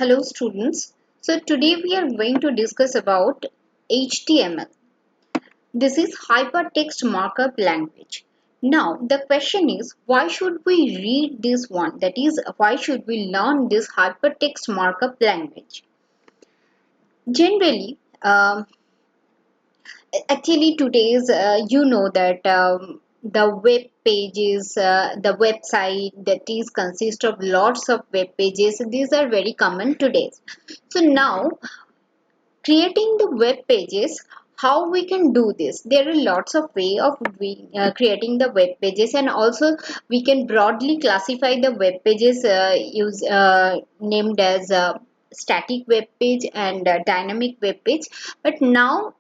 Hello students. So today we are going to discuss about HTML. This is Hypertext Markup Language. Now the question is, why should we read this one? That is, why should we learn this Hypertext Markup Language? Generally, actually today's you know that the web pages, the website that is consist of lots of web pages. These are very common today. So now creating the web pages, how we can do this? There are lots of way of creating the web pages, and also we can broadly classify the web pages use named as static web page and dynamic web page. But now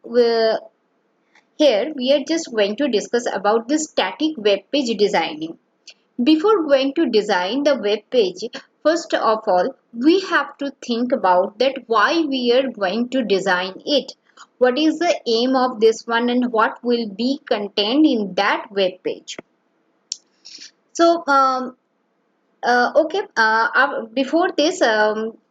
here we are just going to discuss about the static web page designing. Before going to design the web page, first of all, we have to think about that why we are going to design it. What is the aim of this one and what will be contained in that web page? So, before this,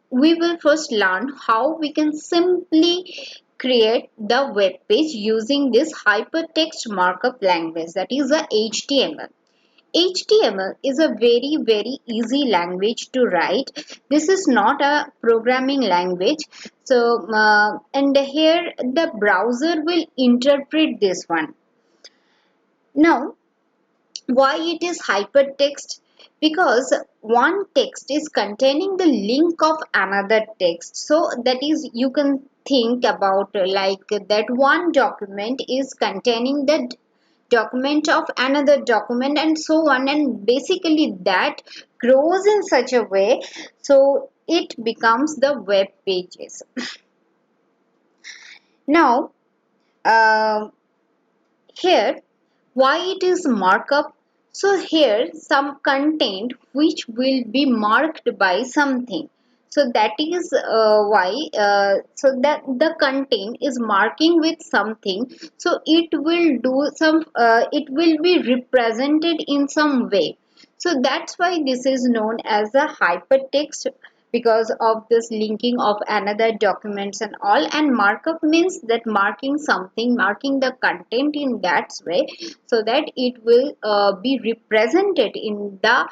we will first learn how we can simply create the web page using this hypertext markup language, that is the HTML. HTML is a very easy language to write. This is not a programming language. So and here the browser will interpret this one. Now, why it is hypertext? Because one text is containing the link of another text. So that is, you can think about like that one document is containing the document of another document, and so on, and basically that grows in such a way so it becomes the web pages. Now here, why it is markup? So here some content which will be marked by something, so that is why so that the content is marking with something, so it will do some it will be represented in some way. So that's why this is known as a hypertext, because of this linking of another documents and all. And markup means that marking something, marking the content in that way, so that it will be represented in the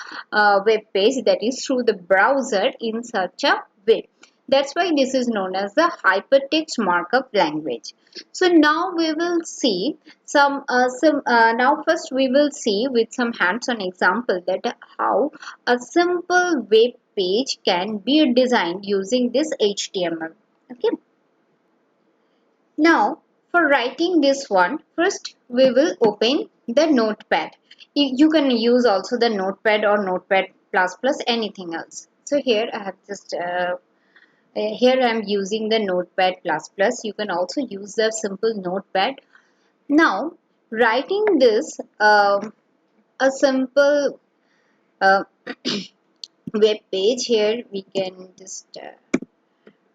web page, that is through the browser, in such a way. That's why this is known as the hypertext markup language. So now we will see some now first we will see with some hands-on example that how a simple web page can be designed using this HTML. Okay. Now for writing this one, first we will open the notepad. You can use also the notepad or notepad plus plus anything else. So here I have just here I am using the notepad plus plus. You can also use the simple notepad. Now writing this a simple uh, web page, here we can just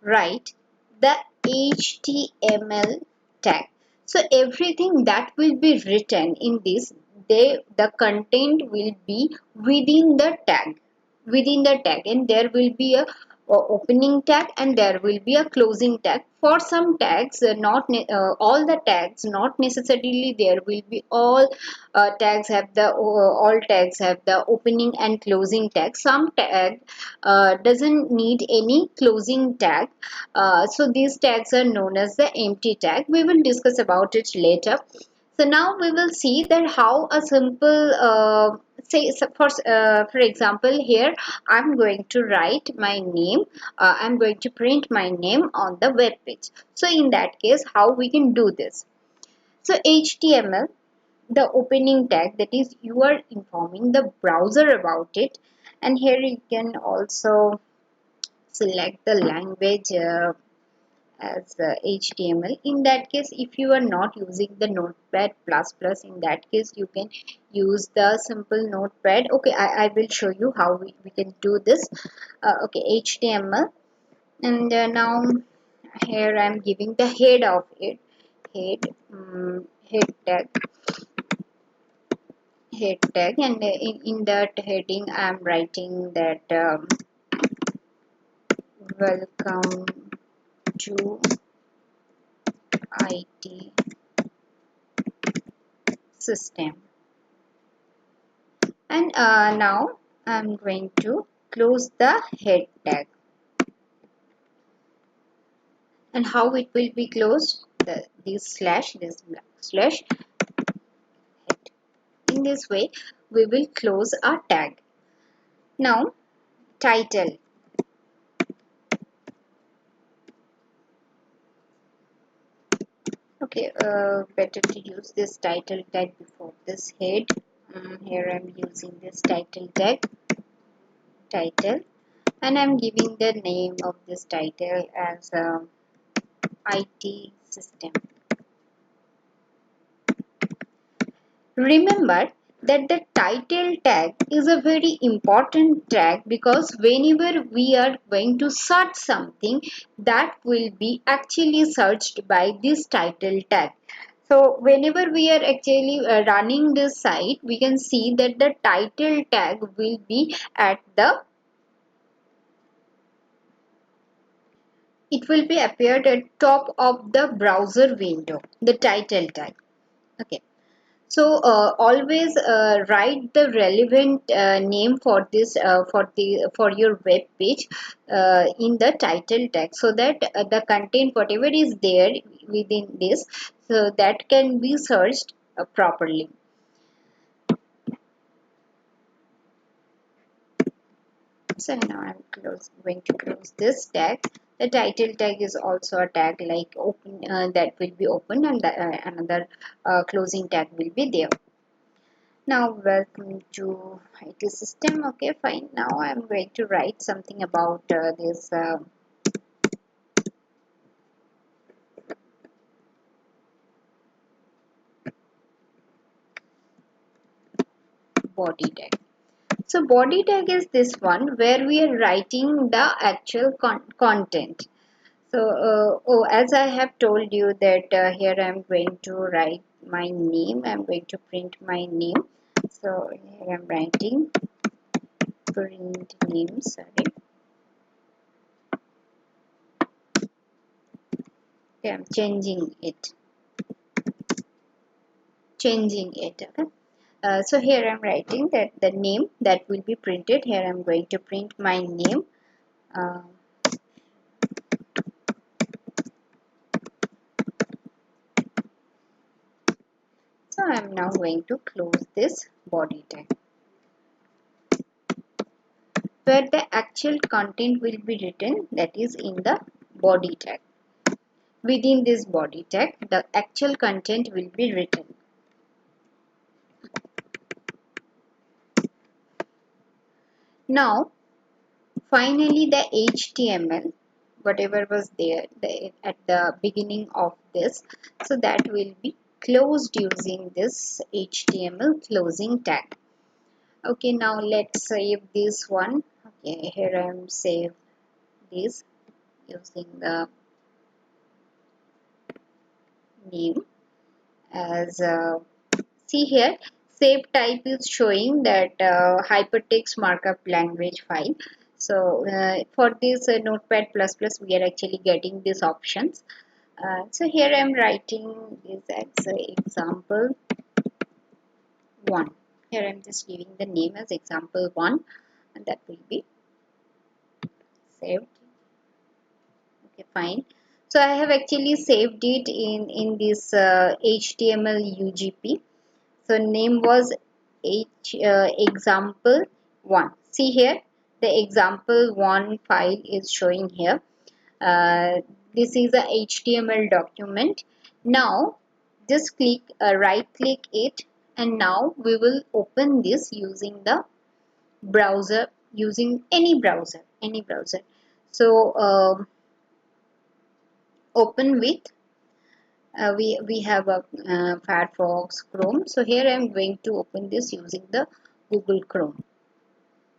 write the HTML tag. So everything that will be written in this, the content will be within the tag, and there will be a opening tag and there will be a closing tag. For some tags, not all the tags, not necessarily there will be all tags have the opening and closing tag. Some tag doesn't need any closing tag, so these tags are known as the empty tag. We will discuss about it later. So now we will see that how a simple for example, here I'm going to write my name. I'm going to print my name on the web page. So in that case, how we can do this? So HTML, the opening tag, that is you are informing the browser about it, and here you can also select the language as HTML. In that case, if you are not using the notepad plus plus, in that case you can use the simple notepad. Okay, I will show you how we can do this. Okay, HTML, and now here I am giving the head of it, head tag, and in that heading I am writing that welcome to IT system. And now I'm going to close the head tag. And how it will be closed? This slash head. In this way, we will close our tag. Now, title. Okay, better to use this title tag before this head. Here I'm using this title tag, title, and I'm giving the name of this title as IT system. Remember that the title tag is a very important tag because whenever we are going to search something, that will be actually searched by this title tag. So whenever we are actually running this site, we can see that the title tag will be at the, it will be appeared at top of the browser window, the title tag. Okay. So always write the relevant name for this for your web page in the title tag, so that the content whatever is there within this, so that can be searched properly. So now I'm going to close this tag. The title tag is also a tag like open that will be open, and another closing tag will be there. Now welcome to IT system. Okay, fine. Now I'm going to write something about this body tag. So body tag is this one where we are writing the actual content. So as I have told you that here I'm going to write my name. I'm going to print my name. So here I'm writing print name. Sorry. Okay, I'm changing it. Okay. So here I'm writing that the name that will be printed. Here I'm going to print my name. Uh, so I'm now going to close this body tag, where the actual content will be written, that is in the body tag. Within this body tag, the actual content will be written. Now, finally, the HTML, whatever was there at the beginning of this, so that will be closed using this HTML closing tag. Okay, now let's save this one. Okay, here I am save this using the name as see here, save type is showing that hypertext markup language file. So for this notepad plus plus we are actually getting these options. So here I am writing this as example 1. Here I am just giving the name as example 1, and that will be saved. Okay, fine. So I have actually saved it in this HTML UGP. So name was example 1. See here, the example 1 file is showing here. This is a HTML document. Now just click right click it, and now we will open this using the browser, using any browser. So open with we have a Firefox, Chrome. So here I am going to open this using the Google Chrome.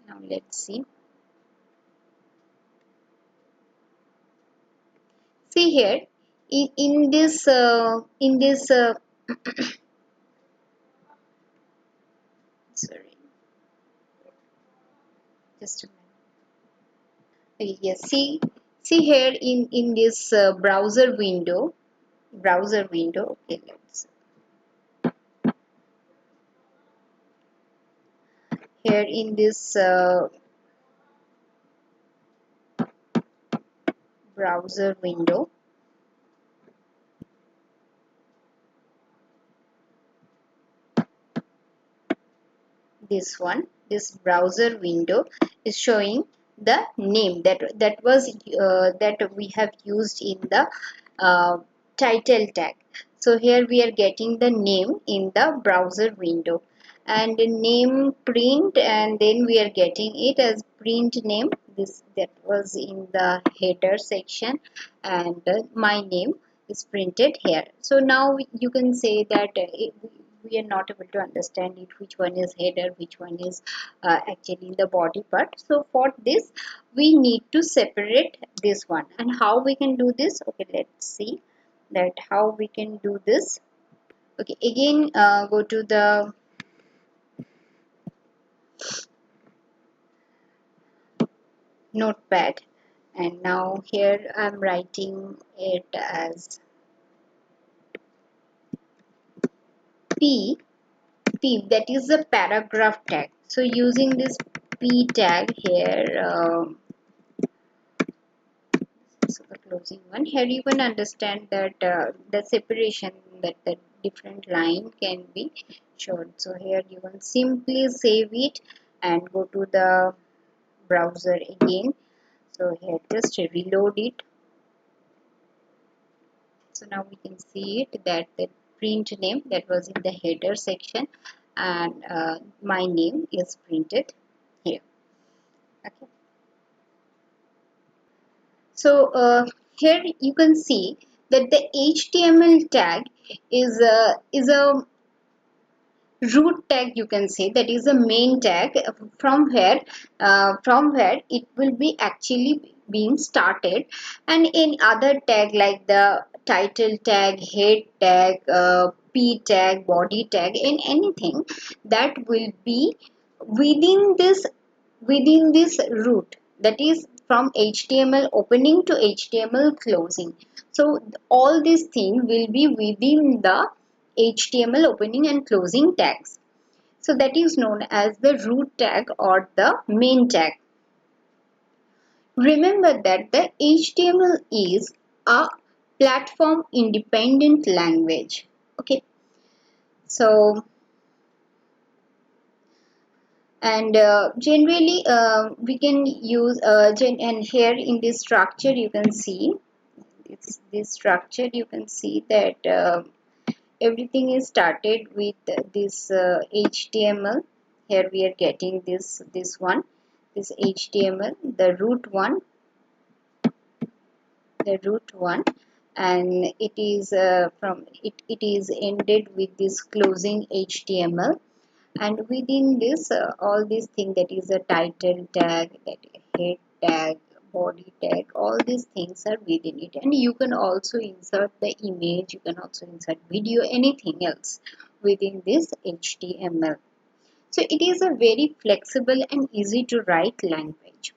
Now let's see. See here in this sorry, just a minute. Yes, See here in this browser window. Okay, let's here in this browser window. This browser window is showing the name that we have used in the uh, title tag. So here we are getting the name in the browser window, and the name print, and then we are getting it as print name. This that was in the header section, and my name is printed here. So now you can say that we are not able to understand it, which one is header, which one is actually the body part. So for this we need to separate this one. And how we can do this? Okay, let's see that how we can do this. Okay, again go to the notepad, and now here I'm writing it as P. That is the paragraph tag. So using this P tag here, so the closing one, here you can understand that the separation, that the different line can be shown. So here you can simply save it and go to the browser again. So here just reload it. So now we can see it that the print name that was in the header section, and my name is printed here. Okay. So here you can see that the HTML tag is a root tag, you can say, that is a main tag from where it will be actually being started. And in other tag like the title tag, head tag, p tag, body tag, and anything that will be within this root, that is from HTML opening to HTML closing. So all these things will be within the HTML opening and closing tags. So that is known as the root tag or the main tag. Remember that the HTML is a platform independent language. Okay. So and generally we can use and here in this structure you can see this structure, you can see that everything is started with this HTML. Here we are getting this one, this HTML, the root one, and it is it is ended with this closing HTML. And within this all these things, that is a title tag, that head tag, body tag, all these things are within it. And you can also insert the image, you can also insert video, anything else within this HTML. So it is a very flexible and easy to write language.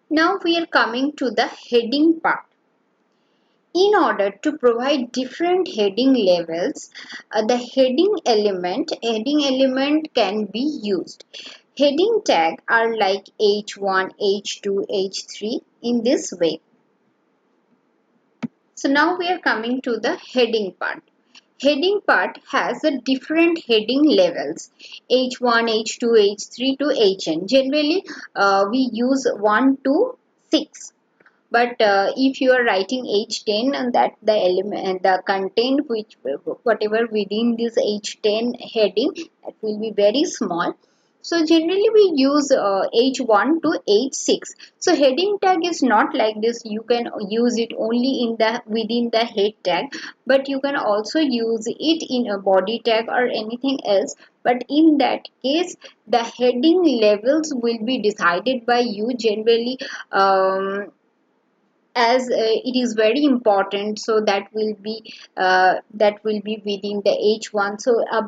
Now we are coming to the heading part. In order to provide different heading levels, the heading element can be used. Heading tag are like H1, H2, H3 in this way. So now we are coming to the heading part. Heading part has a different heading levels, H1, H2, H3 to Hn. Generally, we use 1 to 6. But if you are writing H10, and that the element, the content which whatever within this H10 heading, that will be very small. So generally we use H1 to H6. So heading tag is not like this. You can use it only in the within the head tag, but you can also use it in a body tag or anything else. But in that case, the heading levels will be decided by you generally. As it is very important, so that will be within the H1. So a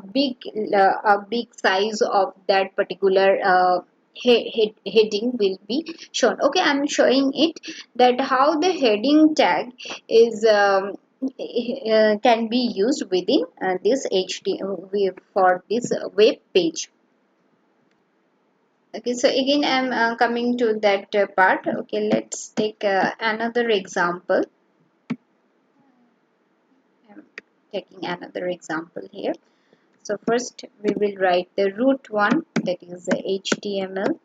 big size of that particular heading will be shown. Okay, I'm showing it that how the heading tag is can be used within this HTML for this web page. Okay, so again I'm coming to that part. Okay, let's take another example. I'm taking another example here. So first we will write the root one, that is the HTML,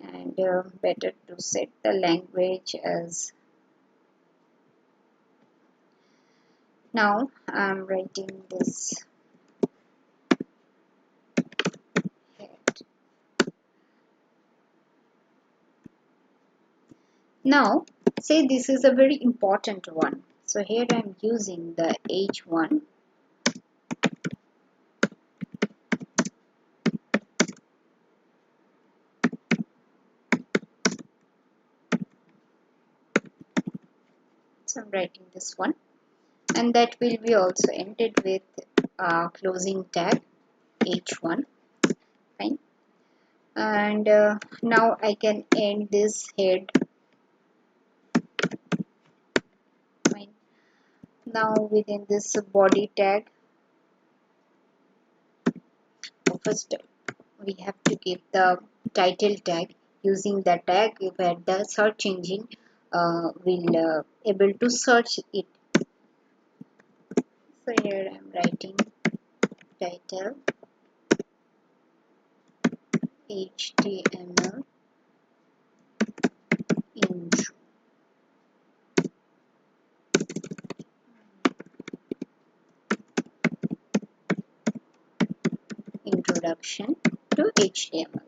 and better to set the language as. Now I'm writing this head. Now say this is a very important one. So here I'm using the H1. So I'm writing this one, and that will be also ended with closing tag H1. Fine. And now I can end this head. Fine. Now within this body tag, first we have to give the title tag. Using the tag where the search engine will able to search it. So here I am writing title HTML intro. Introduction to HTML.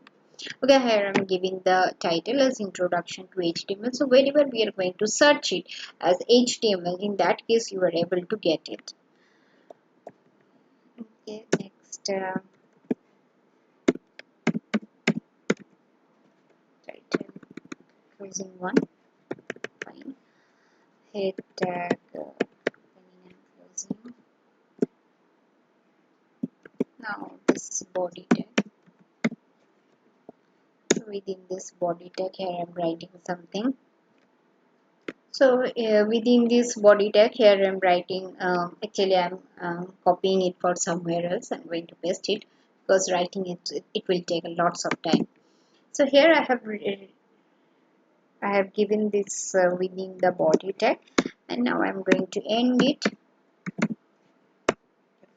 Okay, here I'm giving the title as Introduction to HTML. So wherever we are going to search it as HTML, in that case you are able to get it. Okay, next title closing one. Fine. Head tag opening and closing. Now this body tag. Within this body tag, here I'm writing something. So within this body tag, here I'm writing. Actually, I'm copying it for somewhere else. I'm going to paste it because writing it will take lots of time. So here I have given this within the body tag, and now I'm going to end it.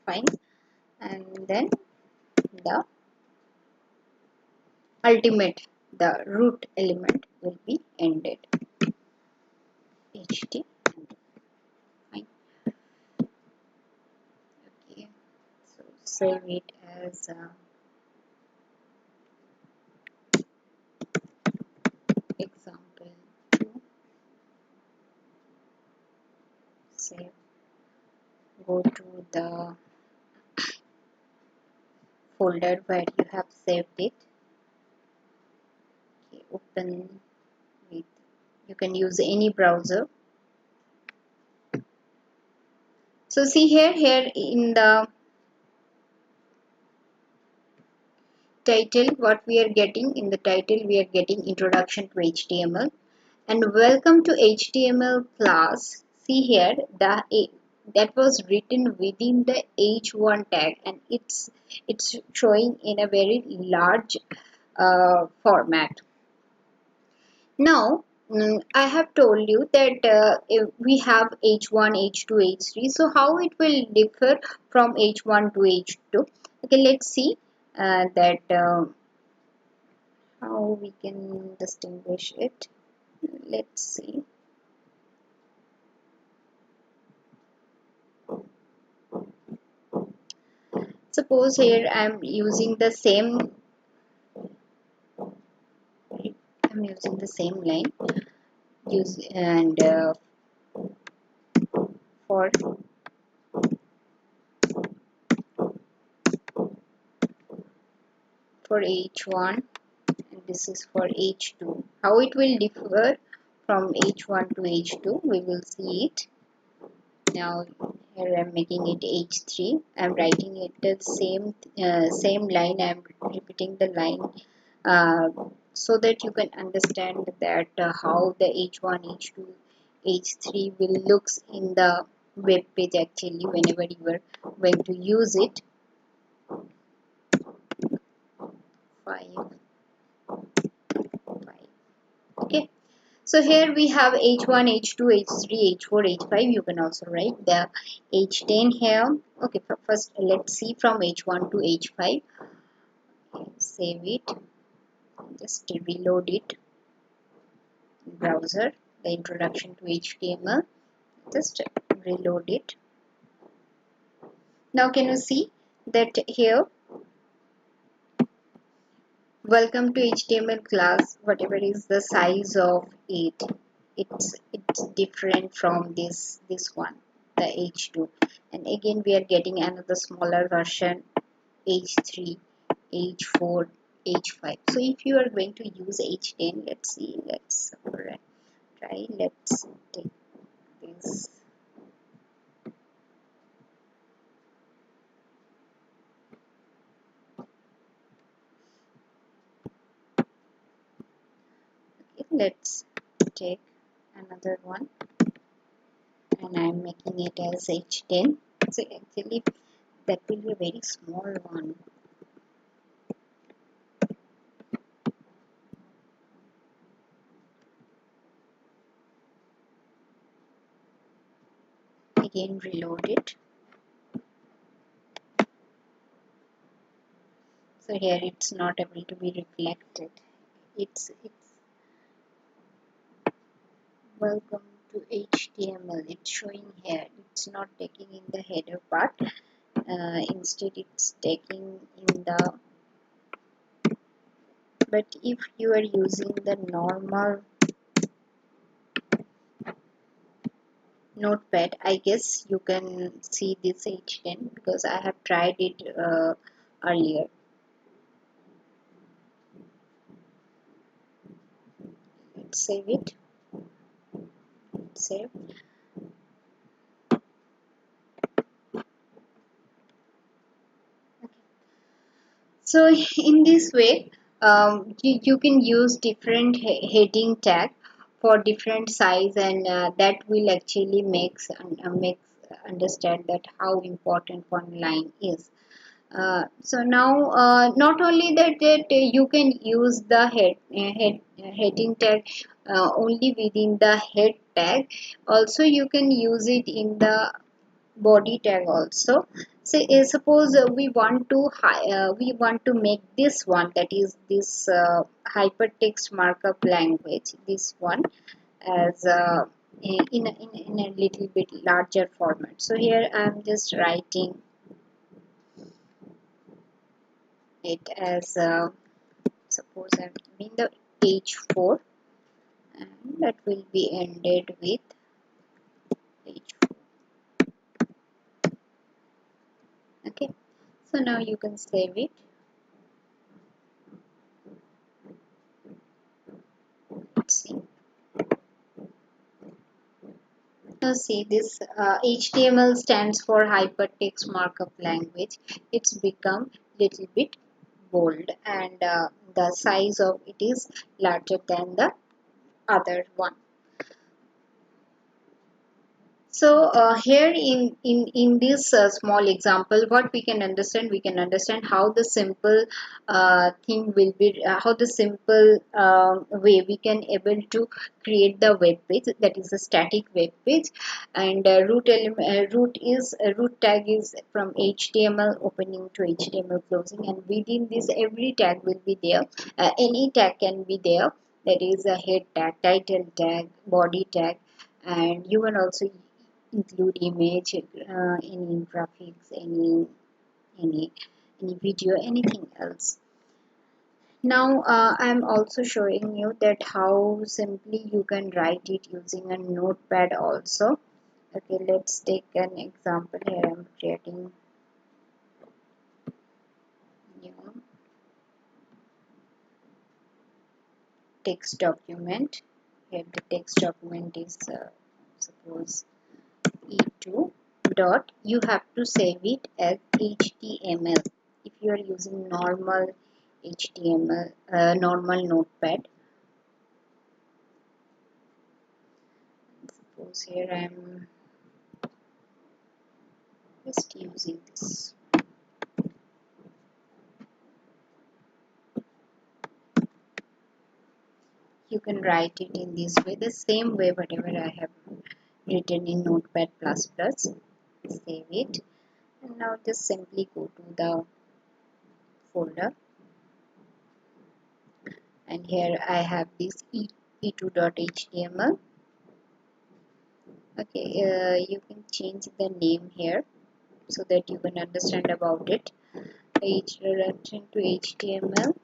Fine, and then the ultimate, the root element will be ended. HT. Fine. Okay. So save it as example 2. Save. Go to the folder where you have saved it. Okay, open with. You can use any browser. So see here in the title, what we are getting in the title, we are getting Introduction to HTML and Welcome to HTML class. See here that was written within the H1 tag, and it's showing in a very large format. Now I have told you that if we have H1, H2, H3. So how it will differ from H1 to H2? Okay, let's see that how we can distinguish it. Let's see. Suppose here I'm using the same line for H1, and this is for H2. How it will differ from H1 to H2, we will see it. Now here I'm making it H3. I'm writing it the same line. I'm repeating the line so that you can understand that how the h1, h2, h3 will looks in the web page actually whenever you are going to use it. 5, 5. Okay. So here we have H1, H2, H3, H4, H5. You can also write the H10 here. Okay, first let's see from H1 to H5. Save it. Just reload it. Browser. The introduction to HTML. Just reload it. Now can you see that here? Welcome to HTML class. Whatever is the size of it, it's different from this one, the H2. And again we are getting another smaller version, H3, H4, H5. So if you are going to use H10, let's see, let's try, let's take this. Okay, let's take another one, and I'm making it as H10. So actually that will be a very small one. Again reload it. So here it's not able to be reflected. It's welcome to HTML. It's showing here. It's not taking in the header part. Instead it's taking in the, but if you are using the normal notepad, I guess you can see this H10 because I have tried it earlier. Let's save it. Save. So in this way, you can use different heading tag for different size, and that will actually makes understand that how important one line is. So now, not only that you can use the heading tag only within the head tag, also you can use it in the body tag also. So suppose we want to make this one, that is this hypertext markup language, this one as in a little bit larger format. So here I am just writing it as suppose I'm giving the h4, and that will be ended with h4. Okay, so now you can save it. Let's see. Now see, this HTML stands for Hypertext Markup Language. It's become little bit bold, and the size of it is larger than the other one. So here in this small example, what we can understand how the simple thing will be, how the simple way we can able to create the web page, that is a static web page, and root tag is from HTML opening to HTML closing, and within this every tag will be there. Any tag can be there. That is a head tag, title tag, body tag, and you can also include image, any graphics, any any video, anything else. Now I'm also showing you that how simply you can write it using a notepad also. Okay, let's take an example. Here I'm creating new text document. Here the text document is suppose e2 dot, you have to save it as HTML. If you are using normal HTML normal notepad. Suppose here I am just using this. You can write it in this way, the same way whatever I have written in Notepad++. Save it, and now just simply go to the folder, and here I have this e2.html. Okay, you can change the name here so that you can understand about it. Introduction to HTML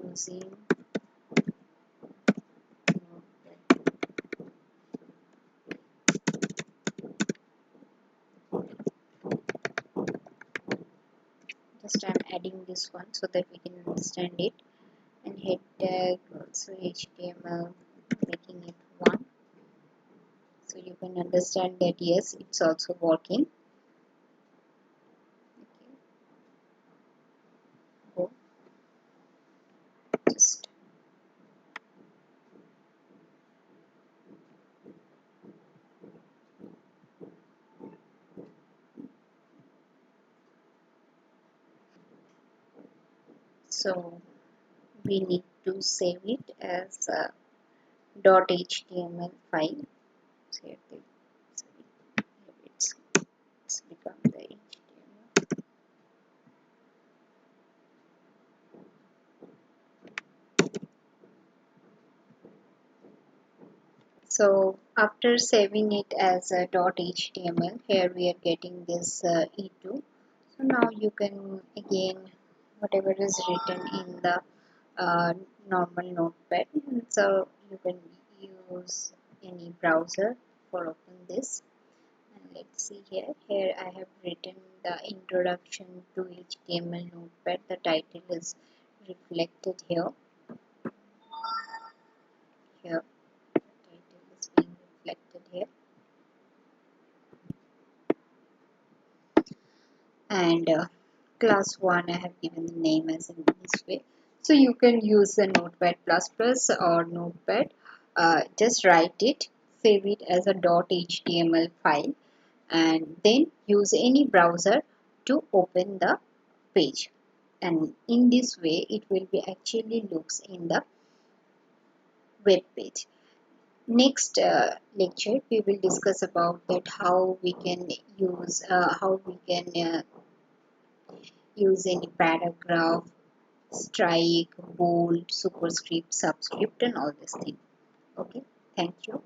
using Notepad. Just I'm adding this one so that we can understand it, and head tag also HTML, making it 1, so you can understand that yes, it's also working. Okay, go just so we need to save it as a .html file. So here it's become the HTML. So after saving it as a .html, here we are getting this e2. So now you can again whatever is written in the normal notepad, so you can use any browser for open this. And let's see here I have written the introduction to HTML notepad. The title is reflected here the title is being reflected here, and class 1 I have given the name as in this way. So you can use the Notepad++ or Notepad, just write it, save it as a .html file, and then use any browser to open the page, and in this way it will be actually looks in the web page. Next lecture we will discuss about that how we can use any paragraph, strike, bold, superscript, subscript, and all these things. Okay, thank you.